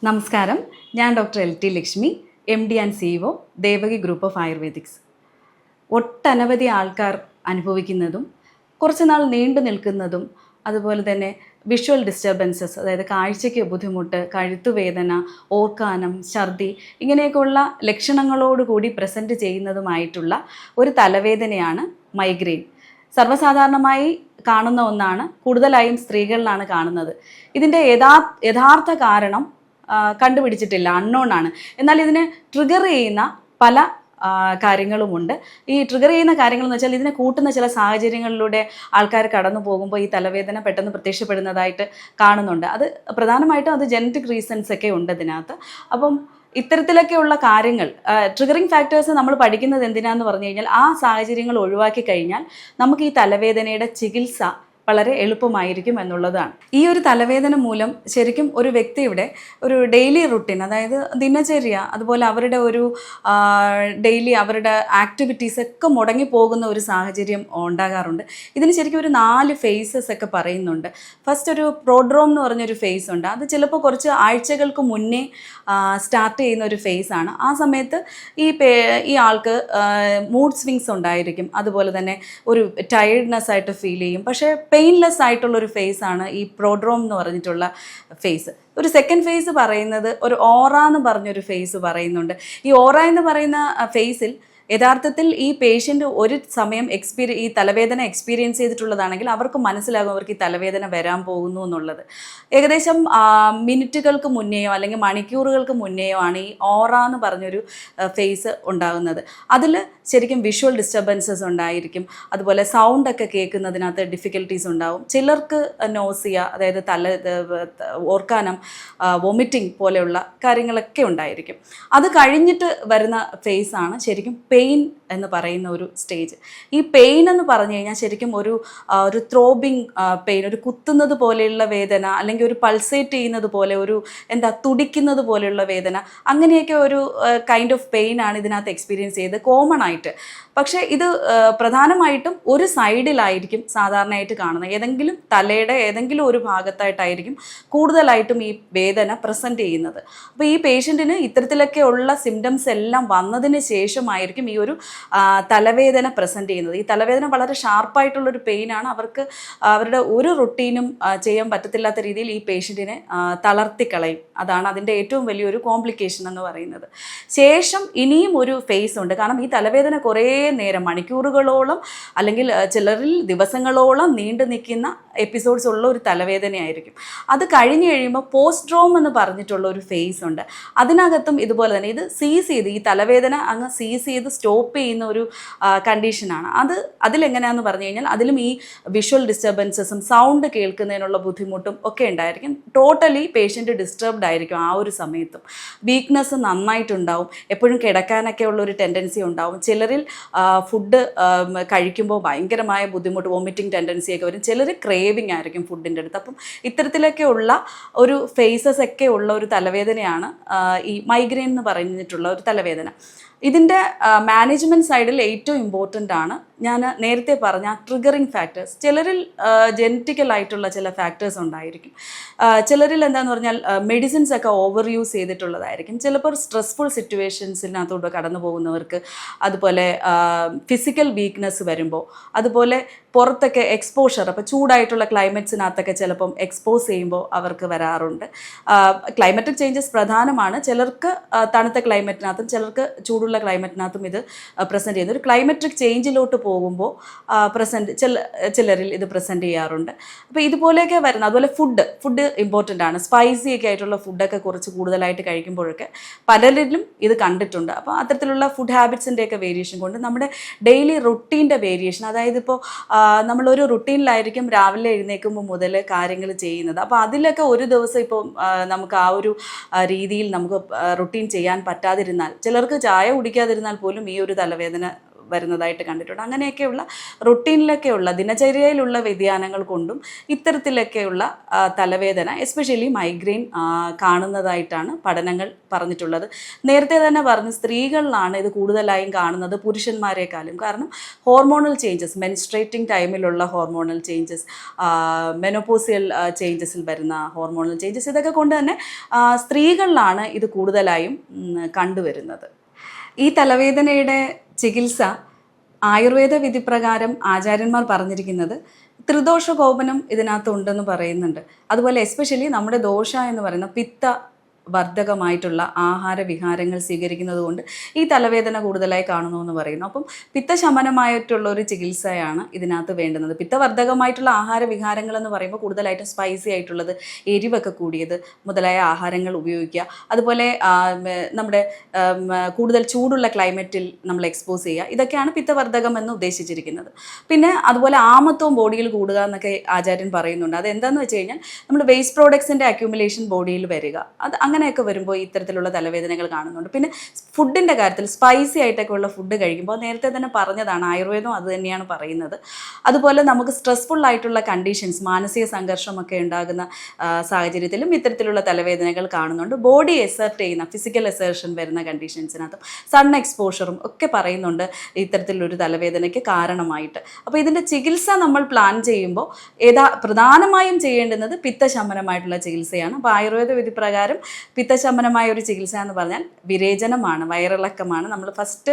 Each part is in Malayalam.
നമസ്കാരം, ഞാൻ doctor L T. Lakshmi, MD and CEO, Devaki group of Ayurvedics. ഒട്ടനവധി ആൾക്കാർ അനുഭവിക്കുന്നതും കുറച്ച് നാൾ നീണ്ടു നിൽക്കുന്നതും അതുപോലെ തന്നെ വിഷ്വൽ ഡിസ്റ്റർബൻസസ്, അതായത് കാഴ്ചയ്ക്ക് ബുദ്ധിമുട്ട്, കഴുത്തുവേദന, ഓർക്കാനം, ഛർദി, ഇങ്ങനെയൊക്കെയുള്ള ലക്ഷണങ്ങളോടുകൂടി പ്രസൻറ്റ് ചെയ്യുന്നതുമായിട്ടുള്ള ഒരു തലവേദനയാണ് മൈഗ്രെയിൻ. സർവ്വസാധാരണമായി കാണുന്ന ഒന്നാണ്, കൂടുതലായും സ്ത്രീകളിലാണ് കാണുന്നത്. ഇതിൻ്റെ യഥാർത്ഥ കാരണം കണ്ടുപിടിച്ചിട്ടില്ല, അൺനോൺ ആണ്. എന്നാൽ ഇതിനെ ട്രിഗർ ചെയ്യുന്ന പല കാര്യങ്ങളുമുണ്ട്. ഈ ട്രിഗർ ചെയ്യുന്ന കാര്യങ്ങളെന്ന് വെച്ചാൽ ഇതിനെ കൂട്ടുന്ന ചില സാഹചര്യങ്ങളിലൂടെ ആൾക്കാർ കടന്നു പോകുമ്പോൾ ഈ തലവേദന പെട്ടെന്ന് പ്രത്യക്ഷപ്പെടുന്നതായിട്ട് കാണുന്നുണ്ട്. അത് പ്രധാനമായിട്ടും അത് ജനറ്റിക് റീസൺസ് ഒക്കെ ഉണ്ട് ഇതിനകത്ത്. അപ്പം ഇത്തരത്തിലൊക്കെയുള്ള കാര്യങ്ങൾ, ട്രിഗറിങ് ഫാക്ടേഴ്സ് നമ്മൾ പഠിക്കുന്നത് എന്തിനാന്ന് പറഞ്ഞു കഴിഞ്ഞാൽ ആ സാഹചര്യങ്ങൾ ഒഴിവാക്കി കഴിഞ്ഞാൽ നമുക്ക് ഈ തലവേദനയുടെ ചികിത്സ വളരെ എളുപ്പമായിരിക്കും എന്നുള്ളതാണ്. ഈ ഒരു തലവേദന മൂലം ശരിക്കും ഒരു വ്യക്തിയുടെ ഒരു ഡെയിലി റുട്ടീൻ, അതായത് ദിനചര്യ, അതുപോലെ അവരുടെ ഒരു ഡെയിലി അവരുടെ ആക്ടിവിറ്റീസ് ഒക്കെ മുടങ്ങിപ്പോകുന്ന ഒരു സാഹചര്യം ഉണ്ടാകാറുണ്ട്. ഇതിന് ശരിക്കും ഒരു 4 ഫേസസ് ഒക്കെ പറയുന്നുണ്ട്. ഫസ്റ്റ് ഒരു പ്രോഡ്രോം എന്ന് പറഞ്ഞൊരു ഫേസ് ഉണ്ട്. അത് ചിലപ്പോൾ കുറച്ച് ആഴ്ചകൾക്ക് മുന്നേ സ്റ്റാർട്ട് ചെയ്യുന്ന ഒരു ഫേസാണ്. ആ സമയത്ത് ഈ ആൾക്ക് മൂഡ് സ്വിങ്സ് ഉണ്ടായിരിക്കും, അതുപോലെ തന്നെ ഒരു ടയർഡ്നെസ് ആയിട്ട് ഫീൽ ചെയ്യും. പക്ഷേ പെയിൻലെസ് ആയിട്ടുള്ളൊരു ഫേസാണ് ഈ പ്രോഡ്രോം എന്ന് പറഞ്ഞിട്ടുള്ള ഫേസ്. ഒരു സെക്കൻഡ് ഫേസ് പറയുന്നത് ഒരു ഓറ എന്ന് പറഞ്ഞൊരു ഫേസ് പറയുന്നുണ്ട്. ഈ ഓറ എന്ന് പറയുന്ന ഫേസിൽ യഥാർത്ഥത്തിൽ ഈ പേഷ്യൻ്റ് ഒരു സമയം ഈ തലവേദന എക്സ്പീരിയൻസ് ചെയ്തിട്ടുള്ളതാണെങ്കിൽ അവർക്ക് മനസ്സിലാകും അവർക്ക് ഈ തലവേദന വരാൻ പോകുന്നു എന്നുള്ളത്. ഏകദേശം മിനിറ്റുകൾക്ക് മുന്നേയോ അല്ലെങ്കിൽ മണിക്കൂറുകൾക്ക് മുന്നേയോ ആണ് ഈ ഓറ എന്ന് പറഞ്ഞൊരു ഫേസ് ഉണ്ടാകുന്നത്. അതിൽ ശരിക്കും വിഷ്വൽ ഡിസ്റ്റർബൻസസ് ഉണ്ടായിരിക്കും, അതുപോലെ സൗണ്ടൊക്കെ കേൾക്കുന്നതിനകത്ത് ഡിഫിക്കൽട്ടീസ് ഉണ്ടാവും. ചിലർക്ക് നോസിയ, അതായത് ഓർക്കാനം, വൊമിറ്റിംഗ് പോലെയുള്ള കാര്യങ്ങളൊക്കെ ഉണ്ടായിരിക്കും. അത് കഴിഞ്ഞിട്ട് വരുന്ന ഫേസാണ് ശരിക്കും പെയിൻ എന്ന് പറയുന്ന ഒരു സ്റ്റേജ്. ഈ പെയിൻ എന്ന് പറഞ്ഞു കഴിഞ്ഞാൽ ശരിക്കും ഒരു ത്രോബിങ് പെയിൻ, ഒരു കുത്തുന്നത് പോലെയുള്ള വേദന, അല്ലെങ്കിൽ ഒരു പൾസേറ്റ് ചെയ്യുന്നത് പോലെ, ഒരു തുടിക്കുന്നത് പോലെയുള്ള വേദന, അങ്ങനെയൊക്കെ ഒരു കൈൻഡ് ഓഫ് പെയിൻ ആണ് ഇതിനകത്ത് എക്സ്പീരിയൻസ് ചെയ്ത് കോമൺ ആയിട്ട്. പക്ഷേ ഇത് പ്രധാനമായിട്ടും ഒരു സൈഡിലായിരിക്കും സാധാരണയായിട്ട് കാണുന്നത്. ഏതെങ്കിലും തലയുടെ ഏതെങ്കിലും ഒരു ഭാഗത്തായിട്ടായിരിക്കും കൂടുതലായിട്ടും ഈ വേദന പ്രസൻറ്റ് ചെയ്യുന്നത്. അപ്പോൾ ഈ പേഷ്യൻറ്റിന് ഇത്തരത്തിലൊക്കെ ഉള്ള സിംറ്റംസ് എല്ലാം വന്നതിന് ശേഷമായിരിക്കും ഈ ഒരു തലവേദന പ്രസൻറ്റ് ചെയ്യുന്നത്. ഈ തലവേദന വളരെ ഷാർപ്പായിട്ടുള്ളൊരു പെയിനാണ്. അവർക്ക് അവരുടെ ഒരു റുട്ടീനും ചെയ്യാൻ പറ്റത്തില്ലാത്ത രീതിയിൽ ഈ പേഷ്യൻറ്റിനെ തളർത്തിക്കളയും. അതാണ് അതിൻ്റെ ഏറ്റവും വലിയൊരു കോംപ്ലിക്കേഷൻ എന്ന് പറയുന്നത്. ശേഷം ഇനിയും ഒരു ഫേസ് ഉണ്ട്. കാരണം ഈ തലവേദന കുറേ നേരം, മണിക്കൂറുകളോളം അല്ലെങ്കിൽ ചിലരിൽ ദിവസങ്ങളോളം നീണ്ടു നിൽക്കുന്ന എപ്പിസോഡ്സ് ഉള്ള ഒരു തലവേദനയായിരിക്കും. അത് കഴിഞ്ഞ് കഴിയുമ്പോൾ പോസ്റ്റ്രോം എന്ന് പറഞ്ഞിട്ടുള്ള ഒരു ഫേസ് ഉണ്ട്. അതിനകത്തും ഇതുപോലെ തന്നെ ഇത് ഈ തലവേദന അങ്ങ് സീസ് ചെയ്ത് സ്റ്റോപ്പ് ചെയ്യുന്ന ഒരു കണ്ടീഷനാണ്. അതിലെങ്ങനെയാണെന്ന് പറഞ്ഞു കഴിഞ്ഞാൽ അതിലും ഈ വിഷ്വൽ ഡിസ്റ്റർബൻസസും സൗണ്ട് കേൾക്കുന്നതിനുള്ള ബുദ്ധിമുട്ടും ഒക്കെ ഉണ്ടായിരിക്കും. ടോട്ടലി പേഷ്യൻ്റ് ഡിസ്റ്റർബ്ഡ് ആയിരിക്കും ആ ഒരു സമയത്തും. വീക്ക്നെസ് നന്നായിട്ടുണ്ടാവും, എപ്പോഴും കിടക്കാനൊക്കെ ഉള്ളൊരു ടെൻഡൻസി ഉണ്ടാവും. ചിലരിൽ ഫുഡ് കഴിക്കുമ്പോൾ ഭയങ്കരമായ ബുദ്ധിമുട്ട്, വോമിറ്റിംഗ് ടെൻഡൻസിയൊക്കെ വരും. ചിലർ ക്രേവിങ് ആയിരിക്കും ഫുഡിൻ്റെ അടുത്ത്. അപ്പം ഇത്തരത്തിലൊക്കെ ഉള്ള ഒരു ഫേസസ് ഒക്കെ ഉള്ള ഒരു തലവേദനയാണ് ഈ മൈഗ്രെയിൻ എന്ന് പറഞ്ഞിട്ടുള്ള ഒരു തലവേദന. ഇതിൻ്റെ മാനേജ്മെൻറ്റ് സൈഡിൽ ഏറ്റവും ഇമ്പോർട്ടൻ്റ് ആണ് ഞാൻ നേരത്തെ പറഞ്ഞ ട്രിഗറിങ് ഫാക്ടേഴ്സ്. ചിലരിൽ ജനറ്റിക്കലായിട്ടുള്ള ചില ഫാക്ടേഴ്സ് ഉണ്ടായിരിക്കും. ചിലരിൽ എന്താണെന്ന് പറഞ്ഞാൽ മെഡിസിൻസ് ഒക്കെ ഓവർ യൂസ് ചെയ്തിട്ടുള്ളതായിരിക്കും. ചിലപ്പോൾ സ്ട്രെസ്ഫുൾ സിറ്റുവേഷൻസിനകത്തോട്ട് കടന്നു പോകുന്നവർക്ക്, അതുപോലെ ഫിസിക്കൽ വീക്ക്നെസ് വരുമ്പോൾ, അതുപോലെ പുറത്തൊക്കെ എക്സ്പോഷർ, അപ്പോൾ ചൂടായിട്ടുള്ള ക്ലൈമറ്റ്സിനകത്തൊക്കെ ചിലപ്പം എക്സ്പോസ് ചെയ്യുമ്പോൾ അവർക്ക് വരാറുണ്ട്. ക്ലൈമറ്റിക് ചേഞ്ചസ് പ്രധാനമാണ്. ചിലർക്ക് തണുത്ത ക്ലൈമറ്റിനകത്തും ചിലർക്ക് ചൂടുള്ള ക്ലൈമറ്റിനകത്തും ഇത് പ്രസൻറ്റ് ചെയ്യുന്നു. ഒരു ക്ലൈമറ്റിക് ചേഞ്ചിലോട്ട് പോകുമ്പോൾ ചിലരിൽ ഇത് പ്രസൻറ്റ് ചെയ്യാറുണ്ട്. അപ്പോൾ ഇതുപോലെയൊക്കെ വരുന്നത്. അതുപോലെ ഫുഡ് ഇമ്പോർട്ടൻ്റ് ആണ്. സ്പൈസി ഒക്കെ ആയിട്ടുള്ള ഫുഡൊക്കെ കുറച്ച് കൂടുതലായിട്ട് കഴിക്കുമ്പോഴൊക്കെ പലരിലും ഇത് കണ്ടിട്ടുണ്ട്. അപ്പോൾ അത്തരത്തിലുള്ള ഫുഡ് ഹാബിറ്റ്സിൻ്റെയൊക്കെ വേരിയേഷൻ കൊണ്ട് നമ്മുടെ ഡെയിലി റുട്ടീൻ്റെ വേരിയേഷൻ, അതായത് ഇപ്പോൾ നമ്മളൊരു റുട്ടീനിലായിരിക്കും രാവിലെ എഴുന്നേൽക്കുമ്പോൾ മുതൽ കാര്യങ്ങൾ ചെയ്യുന്നത്. അപ്പോൾ അതിലൊക്കെ ഒരു ദിവസം ഇപ്പോൾ നമുക്ക് ആ ഒരു രീതിയിൽ നമുക്ക് റുട്ടീൻ ചെയ്യാൻ പറ്റാതിരുന്നാൽ, ചിലർക്ക് ചായ കുടിക്കാതിരുന്നാൽ പോലും ഈ ഒരു തലവേദന വരുന്നതായിട്ട് കണ്ടിട്ടുണ്ട്. അങ്ങനെയൊക്കെയുള്ള റൊട്ടീനിലൊക്കെയുള്ള ദിനചര്യയിലുള്ള വ്യതിയാനങ്ങൾ കൊണ്ടും ഇത്തരത്തിലൊക്കെയുള്ള തലവേദന എസ്പെഷ്യലി മൈഗ്രെയിൻ കാണുന്നതായിട്ടാണ് പഠനങ്ങൾ പറഞ്ഞിട്ടുള്ളത്. നേരത്തെ തന്നെ പറഞ്ഞു സ്ത്രീകളിലാണ് ഇത് കൂടുതലായും കാണുന്നത് പുരുഷന്മാരെക്കാളും. കാരണം ഹോർമോണൽ ചേഞ്ചസ്, മെൻസ്ട്രേറ്റിംഗ് ടൈമിലുള്ള ഹോർമോണൽ ചേഞ്ചസ്, മെനോപോസിയൽ ചേഞ്ചസിൽ വരുന്ന ഹോർമോണൽ ചേഞ്ചസ്, ഇതൊക്കെ കൊണ്ട് തന്നെ സ്ത്രീകളിലാണ് ഇത് കൂടുതലായും കണ്ടുവരുന്നത്. ഈ തലവേദനയുടെ ചികിത്സ ആയുർവേദ വിധിപ്രകാരം ആചാര്യന്മാർ പറഞ്ഞിരിക്കുന്നത് ത്രിദോഷകോപനം ഇതിനകത്ത് ഉണ്ടെന്ന് പറയുന്നുണ്ട്. അതുപോലെ എസ്പെഷ്യലി നമ്മുടെ ദോഷ എന്ന് പറയുന്ന പിത്ത വർദ്ധകമായിട്ടുള്ള ആഹാര വിഹാരങ്ങൾ സ്വീകരിക്കുന്നത് കൊണ്ട് ഈ തലവേദന കൂടുതലായി കാണുന്നു എന്ന് പറയുന്നു. അപ്പം പിത്തശമനമായിട്ടുള്ള ഒരു ചികിത്സയാണ് ഇതിനകത്ത് വേണ്ടുന്നത്. പിത്തവർദ്ധകമായിട്ടുള്ള ആഹാര വിഹാരങ്ങൾ എന്ന് പറയുമ്പോൾ കൂടുതലായിട്ടും സ്പൈസി ആയിട്ടുള്ളത്, എരിവൊക്കെ കൂടിയത് മുതലായ ആഹാരങ്ങൾ ഉപയോഗിക്കുക. അതുപോലെ നമ്മുടെ കൂടുതൽ ചൂടുള്ള ക്ലൈമറ്റിൽ നമ്മൾ എക്സ്പോസ് ചെയ്യുക. ഇതൊക്കെയാണ് പിത്തവർദ്ധകം എന്ന് ഉദ്ദേശിച്ചിരിക്കുന്നത്. പിന്നെ അതുപോലെ ആമത്വം ബോഡിയിൽ കൂടുക എന്നൊക്കെ ആചാര്യൻ പറയുന്നുണ്ട്. അതെന്താണെന്ന് വെച്ച് കഴിഞ്ഞാൽ നമ്മൾ വേസ്റ്റ് പ്രോഡക്ട്സിൻ്റെ അക്യുമുലേഷൻ ബോഡിയിൽ വരിക, അത് അങ്ങനെയൊക്കെ വരുമ്പോൾ ഇത്തരത്തിലുള്ള തലവേദനകൾ കാണുന്നുണ്ട്. പിന്നെ ഫുഡിൻ്റെ കാര്യത്തിൽ സ്പൈസി ആയിട്ടൊക്കെ ഉള്ള ഫുഡ് കഴിക്കുമ്പോൾ നേരത്തെ തന്നെ പറഞ്ഞതാണ്, ആയുർവേദം അത് തന്നെയാണ് പറയുന്നത്. അതുപോലെ നമുക്ക് സ്ട്രെസ്ഫുൾ ആയിട്ടുള്ള കണ്ടീഷൻസ്, മാനസിക സംഘർഷമൊക്കെ ഉണ്ടാകുന്ന സാഹചര്യത്തിലും ഇത്തരത്തിലുള്ള തലവേദനകൾ കാണുന്നുണ്ട്. ബോഡി എസേർട്ട് ചെയ്യുന്ന ഫിസിക്കൽ എസേർഷൻ വരുന്ന കണ്ടീഷൻസിനകത്തും സൺ എക്സ്പോഷറും ഒക്കെ പറയുന്നുണ്ട് ഇത്തരത്തിലൊരു തലവേദനയ്ക്ക് കാരണമായിട്ട്. അപ്പോൾ ഇതിൻ്റെ ചികിത്സ നമ്മൾ പ്ലാൻ ചെയ്യുമ്പോൾ പ്രധാനമായും ചെയ്യേണ്ടുന്നത് പിത്തശമനമായിട്ടുള്ള ചികിത്സയാണ്. അപ്പോൾ ആയുർവേദ വിധി പ്രകാരം പിത്തശമനമായ ഒരു ചികിത്സ എന്ന് പറഞ്ഞാൽ വിരേചനമാണ്, വയറിളക്കമാണ് നമ്മൾ ഫസ്റ്റ്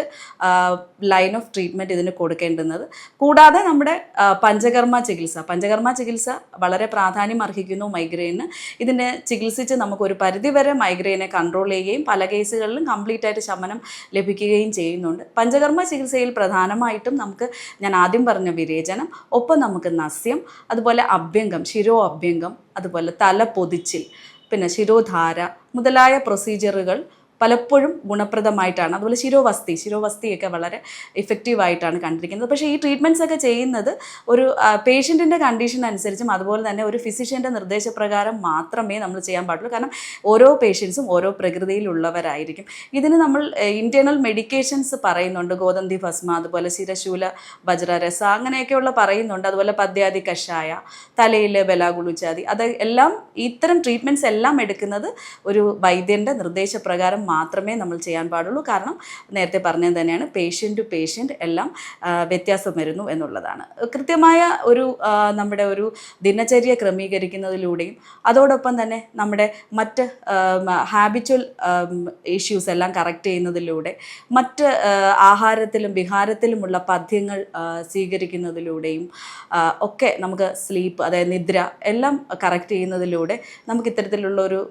ലൈൻ ഓഫ് ട്രീറ്റ്മെൻറ്റ് ഇതിന് കൊടുക്കേണ്ടുന്നത്. കൂടാതെ നമ്മുടെ പഞ്ചകർമ്മ ചികിത്സ വളരെ പ്രാധാന്യം അർഹിക്കുന്നു മൈഗ്രെയിന്. ഇതിനെ ചികിത്സിച്ച് നമുക്കൊരു പരിധിവരെ മൈഗ്രെയിനെ കൺട്രോൾ ചെയ്യുകയും പല കേസുകളിലും കംപ്ലീറ്റ് ആയിട്ട് ശമനം ലഭിക്കുകയും ചെയ്യുന്നുണ്ട്. പഞ്ചകർമ്മ ചികിത്സയിൽ പ്രധാനമായിട്ടും നമുക്ക് ഞാൻ ആദ്യം പറഞ്ഞ വിരേചനം, ഒപ്പം നമുക്ക് നസ്യം, അതുപോലെ അഭ്യംഗം, ശിരോ അഭ്യംഗം, അതുപോലെ തല പൊതിച്ചിൽ, പിന്നെ ശിരോധാര മുതലായ പ്രൊസീജിയറുകൾ പലപ്പോഴും ഗുണപ്രദമായിട്ടാണ്. അതുപോലെ ശിരോവസ്തിയൊക്കെ വളരെ ഇഫക്റ്റീവായിട്ടാണ് കണ്ടിരിക്കുന്നത്. പക്ഷേ ഈ ട്രീറ്റ്മെൻറ്റ്സ് ഒക്കെ ചെയ്യുന്നത് ഒരു പേഷ്യൻറ്റിൻ്റെ കണ്ടീഷൻ അനുസരിച്ചും അതുപോലെ തന്നെ ഒരു ഫിസിഷ്യൻ്റെ നിർദ്ദേശപ്രകാരം മാത്രമേ നമ്മൾ ചെയ്യാൻ പാടുള്ളൂ. കാരണം ഓരോ പേഷ്യൻസും ഓരോ പ്രകൃതിയിലുള്ളവരായിരിക്കും. ഇതിന് നമ്മൾ ഇൻറ്റേർണൽ മെഡിക്കേഷൻസ് പറയുന്നുണ്ട്, ഗോതന്തി ഭസ്മ, അതുപോലെ ശിരശൂല വജ്രരസ, അങ്ങനെയൊക്കെയുള്ള പറയുന്നുണ്ട്. അതുപോലെ പദ്യാദി കഷായ, തലയിൽ ബലാഗുളുച്ചാതി, അത് എല്ലാം ഇത്തരം ട്രീറ്റ്മെൻറ്റ്സ് എല്ലാം എടുക്കുന്നത് ഒരു വൈദ്യൻ്റെ നിർദ്ദേശപ്രകാരം മാത്രമേ നമ്മൾ ചെയ്യാൻ പാടുള്ളൂ. കാരണം നേരത്തെ പറഞ്ഞത് തന്നെയാണ്, പേഷ്യൻ്റ് ടു പേഷ്യൻ്റ് എല്ലാം വ്യത്യാസം വരുന്നു എന്നുള്ളതാണ്. കൃത്യമായ ഒരു നമ്മുടെ ഒരു ദിനചര്യ ക്രമീകരിക്കുന്നതിലൂടെയും അതോടൊപ്പം തന്നെ നമ്മുടെ മറ്റ് ഹാബിച്വൽ ഇഷ്യൂസ് എല്ലാം കറക്റ്റ് ചെയ്യുന്നതിലൂടെ, മറ്റ് ആഹാരത്തിലും വിഹാരത്തിലുമുള്ള പഥ്യങ്ങൾ സ്വീകരിക്കുന്നതിലൂടെയും ഒക്കെ നമുക്ക് സ്ലീപ്പ്, അതായത് നിദ്ര എല്ലാം കറക്റ്റ് ചെയ്യുന്നതിലൂടെ നമുക്ക് ഇത്തരത്തിലുള്ളൊരു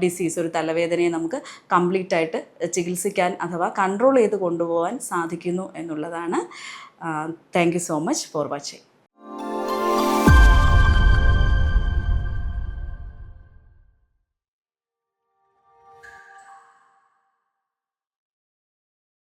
ഡിസീസ്, ഒരു തലവേദനയെ നമുക്ക് കംപ്ലീറ്റ് ആയിട്ട് ചികിത്സിക്കാൻ അഥവാ കൺട്രോൾ ചെയ്ത് കൊണ്ടുപോകാൻ സാധിക്കുന്നു എന്നുള്ളതാണ്. Thank you so much for watching.